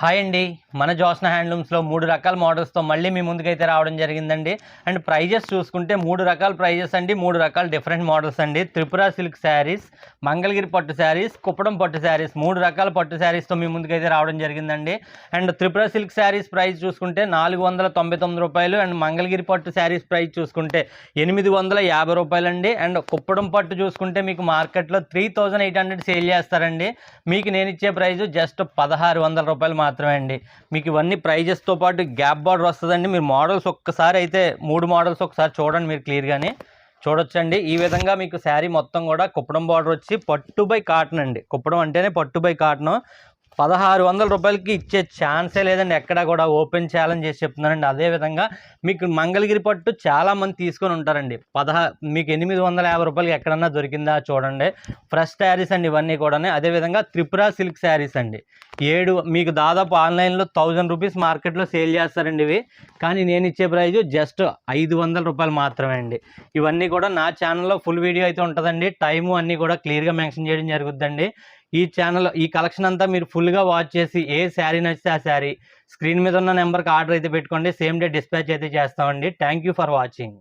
Hi అండి. మన జోస్నా హ్యాండ్లూమ్స్‌లో 3 రకాల మోడల్స్‌తో మళ్ళీ మీ ముందుకైతే రావడం జరిగిందండి. అండ్ ప్రైజెస్ చూసుకుంటే 3 రకాల ప్రైజెస్ అండి. 3 రకాల డిఫరెంట్ మోడల్స్ అండి. త్రిపుర సిల్క్ శారీస్, మంగళగిరి పట్టు శారీస్, కుప్పడం పట్టు శారీస్ 3 రకాల పట్టు శారీస్‌తో మీ ముందుకైతే రావడం జరిగిందండి. And Tripura silk saris price చూసుకుంటే రూ. 499 అండ్ మంగళగిరి పట్టు శారీస్ ప్రైస్ చూసుకుంటే రూ. 850 అండి. అండ్ కుప్పడం పట్టు చూసుకుంటే మీకు మార్కెట్‌లో 3800 సేల్ చేస్తారండి. మీకు నేను ఇచ్చే ప్రైస్ జస్ట్ రూ. 1600 మాత్రమే అండి. మీకు ఇవన్నీ ప్రైజెస్తో పాటు గ్యాప్ బార్డర్ వస్తుందండి. మీరు మోడల్స్ ఒక్కసారి అయితే 3 మోడల్స్ ఒకసారి చూడండి, మీరు క్లియర్గానే చూడొచ్చండి. ఈ విధంగా మీకు శారీ మొత్తం కూడా కుప్పడం బార్డర్ వచ్చి పట్టు బై కాటన్ అండి. కుప్పడం అంటేనే పట్టు బై కాటన్. రూ. 1600 ఇచ్చే ఛాన్సే లేదండి. ఎక్కడా కూడా ఓపెన్ ఛాలెంజ్ చేసి చెప్తున్నానండి. అదేవిధంగా మీకు మంగళగిరి పట్టు చాలామంది తీసుకొని ఉంటారండి. మీకు రూ. 850 ఎక్కడన్నా దొరికిందా చూడండి. ఫ్రెష్ శారీస్ అండి ఇవన్నీ కూడా. అదేవిధంగా త్రిపుర సిల్క్ శారీస్ అండి. మీకు దాదాపు ఆన్లైన్లో రూ. 1000 మార్కెట్లో సేల్ చేస్తారండి ఇవి. కానీ నేను ఇచ్చే ప్రైజ్ జస్ట్ రూ. 500 మాత్రమే అండి. ఇవన్నీ కూడా నా ఛానల్లో ఫుల్ వీడియో అయితే ఉంటుందండి. టైము అన్నీ కూడా క్లియర్గా మెన్షన్ చేయడం జరుగుద్దండి. ఈ ఛానల్ ఈ కలెక్షన్ అంతా మీరు ఫుల్గా వాచ్ చేసి ఏ శారీ నచ్చితే ఆ శారీ స్క్రీన్ మీద ఉన్న నెంబర్కి ఆర్డర్ అయితే పెట్టుకోండి. సేమ్ డే డిస్పాచ్ అయితే చేస్తామండి. Thank you for watching.